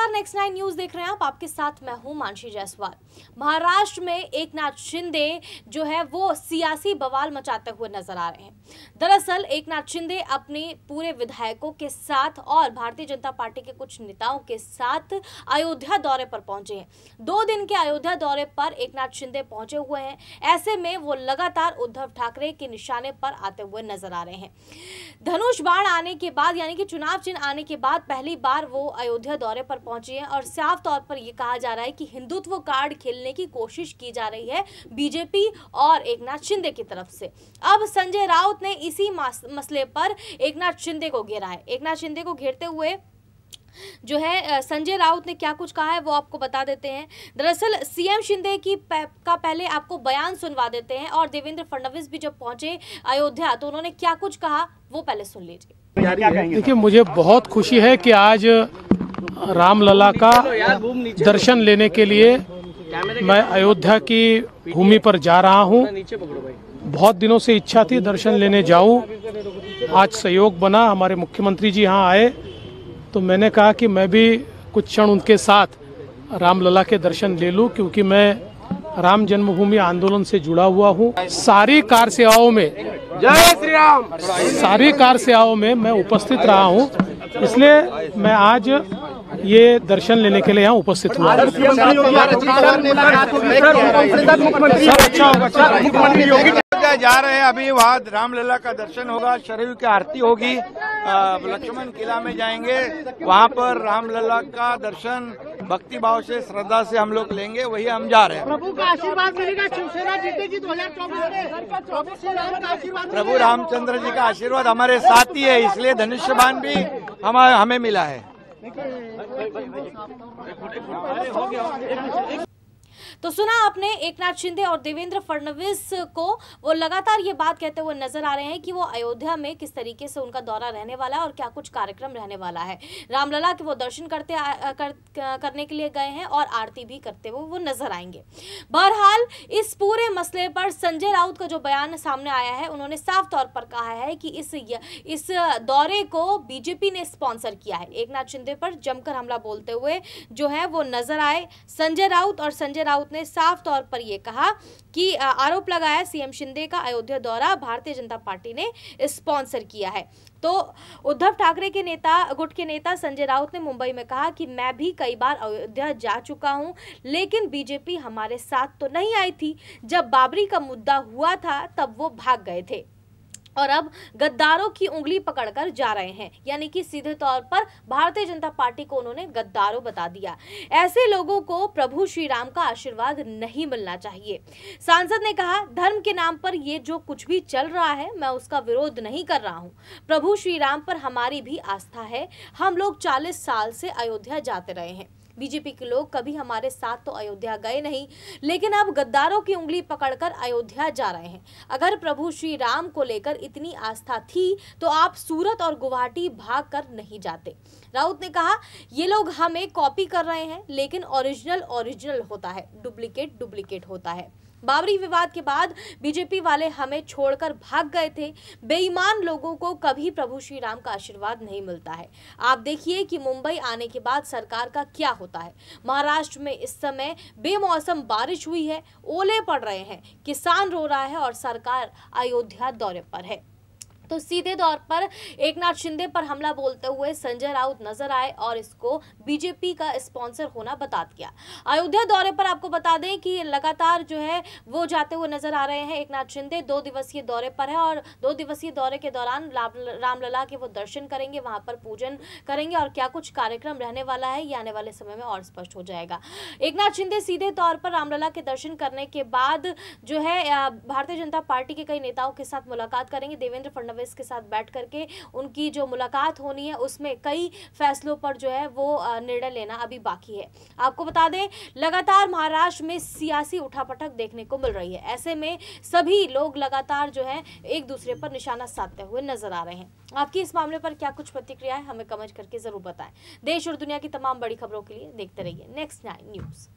नमस्कार, next 9 news देख रहे हैं आप। आपके साथ मैं हूं मानसी जायसवाल। महाराष्ट्र में एकनाथ शिंदे जो है वो सियासी बवाल मचाते हुए नजर आ रहे हैं। दरअसल एकनाथ शिंदे अपने पूरे विधायकों के साथ और भारतीय जनता पार्टी के कुछ नेताओं के साथ अयोध्या दौरे पर पहुंचे हैं। 2 दिन के अयोध्या दौरे पर एकनाथ शिंदे पहुंचे हुए हैं। ऐसे में वो लगातार उद्धव ठाकरे के निशाने पर आते हुए नजर आ रहे हैं। धनुष बाण आने के बाद यानी कि चुनाव चिन्ह आने के बाद पहली बार वो अयोध्या दौरे पर पहुंची हैं और साफ तौर पर यह कहा जा रहा है कि हिंदुत्व कार्ड खेलने की कोशिश की जा रही है बीजेपी और एकनाथ शिंदे की तरफ से। अब संजय राउत ने इसी मसले पर एकनाथ शिंदे को घेरा है। एकनाथ शिंदे को घेरते हुए जो है संजय राउत ने क्या कुछ कहा है वो आपको बता देते हैं। दरअसल सीएम शिंदे का पहले आपको बयान सुनवा देते हैं और देवेंद्र फडणवीस भी जब पहुंचे अयोध्या तो उन्होंने क्या कुछ कहा वो पहले सुन लीजिए। देखिए, मुझे बहुत खुशी है कि आज रामलला का दर्शन लेने के लिए मैं अयोध्या की भूमि पर जा रहा हूं। बहुत दिनों से इच्छा थी दर्शन लेने जाऊं। आज संयोग बना, हमारे मुख्यमंत्री जी यहां आए तो मैंने कहा कि मैं भी कुछ क्षण उनके साथ रामलला के दर्शन ले लूं, क्योंकि मैं राम जन्मभूमि आंदोलन से जुड़ा हुआ हूं। सारी कार सेवाओं में जय श्री राम, सारी कार सेवाओं में मैं उपस्थित रहा हूं, इसलिए मैं आज ये दर्शन लेने के लिए यहाँ उपस्थित हुआ। जा रहे हैं अभी, वहाँ रामलला का दर्शन होगा, शरयू की आरती होगी, लक्ष्मण किला में जाएंगे, वहाँ पर रामलला का दर्शन भक्ति भाव से श्रद्धा से हम लोग लेंगे, वही हम जा रहे हैं। प्रभु का आशीर्वाद मिलेगा, शिवसेना जीतेगी 2024 में। प्रभु रामचंद्र जी का आशीर्वाद हमारे साथ ही है, इसलिए धनुष्य बाण भी हमें मिला है। तो सुना आपने एकनाथ शिंदे और देवेंद्र फडणवीस को, वो लगातार ये बात कहते हुए नजर आ रहे हैं कि वो अयोध्या में किस तरीके से उनका दौरा रहने वाला है और क्या कुछ कार्यक्रम रहने वाला है। रामलला के वो दर्शन करने के लिए गए हैं और आरती भी करते हुए वो नजर आएंगे। बहरहाल इस पूरे मसले पर संजय राउत का जो बयान सामने आया है, उन्होंने साफ तौर पर कहा है कि इस दौरे को बीजेपी ने स्पॉन्सर किया है। एकनाथ शिंदे पर जमकर हमला बोलते हुए जो है वो नजर आए संजय राउत, और संजय राउत ने साफ तौर पर यह कहा कि आरोप लगाया सीएम शिंदे का अयोध्या दौरा भारतीय जनता पार्टी ने स्पॉन्सर किया है। तो उद्धव ठाकरे के गुट के नेता संजय राउत ने मुंबई में कहा कि मैं भी कई बार अयोध्या जा चुका हूं, लेकिन बीजेपी हमारे साथ तो नहीं आई थी। जब बाबरी का मुद्दा हुआ था तब वो भाग गए थे और अब गद्दारों की उंगली पकड़कर जा रहे हैं, यानी कि सीधे तौर पर भारतीय जनता पार्टी को उन्होंने गद्दारों बता दिया। ऐसे लोगों को प्रभु श्री राम का आशीर्वाद नहीं मिलना चाहिए। सांसद ने कहा, धर्म के नाम पर ये जो कुछ भी चल रहा है मैं उसका विरोध नहीं कर रहा हूं। प्रभु श्री राम पर हमारी भी आस्था है। हम लोग 40 साल से अयोध्या जाते रहे हैं। बीजेपी के लोग कभी हमारे साथ तो अयोध्या गए नहीं, लेकिन अब गद्दारों की उंगली पकड़कर अयोध्या जा रहे हैं। अगर प्रभु श्री राम को लेकर इतनी आस्था थी तो आप सूरत और गुवाहाटी भाग कर नहीं जाते। राउत ने कहा, ये लोग हमें कॉपी कर रहे हैं, लेकिन ओरिजिनल होता है, डुप्लीकेट होता है। बाबरी विवाद के बाद बीजेपी वाले हमें छोड़कर भाग गए थे। बेईमान लोगों को कभी प्रभु श्री राम का आशीर्वाद नहीं मिलता है। आप देखिए कि मुंबई आने के बाद सरकार का क्या होता है। महाराष्ट्र में इस समय बेमौसम बारिश हुई है, ओले पड़ रहे हैं, किसान रो रहा है और सरकार अयोध्या दौरे पर है। तो सीधे तौर पर एकनाथ शिंदे पर हमला बोलते हुए संजय राउत नजर आए और इसको बीजेपी का स्पॉन्सर होना बता दिया। अयोध्या दौरे पर आपको बता दें कि लगातार जो है वो जाते हुए नजर आ रहे हैं। एकनाथ शिंदे 2 दिवसीय दौरे पर है और 2 दिवसीय दौरे के दौरान रामलला के वो दर्शन करेंगे, वहां पर पूजन करेंगे और क्या कुछ कार्यक्रम रहने वाला है ये आने वाले समय में और स्पष्ट हो जाएगा। एकनाथ शिंदे सीधे तौर पर रामलला के दर्शन करने के बाद जो है भारतीय जनता पार्टी के कई नेताओं के साथ मुलाकात करेंगे। देवेंद्र फडणवीस के साथ बैठ करके उनकी जो मुलाकात होनी है उसमें कई फैसलों पर जो है वो निर्णय लेना अभी बाकी है। आपको बता दें, लगातार महाराष्ट्र में सियासी उठापटक देखने को मिल रही है। ऐसे में सभी लोग लगातार जो है एक दूसरे पर निशाना साधते हुए नजर आ रहे हैं। आपकी इस मामले पर क्या कुछ प्रतिक्रिया है, हमें कमेंट करके जरूर बताएं। देश और दुनिया की तमाम बड़ी खबरों के लिए देखते रहिए नेक्स्ट 9 न्यूज।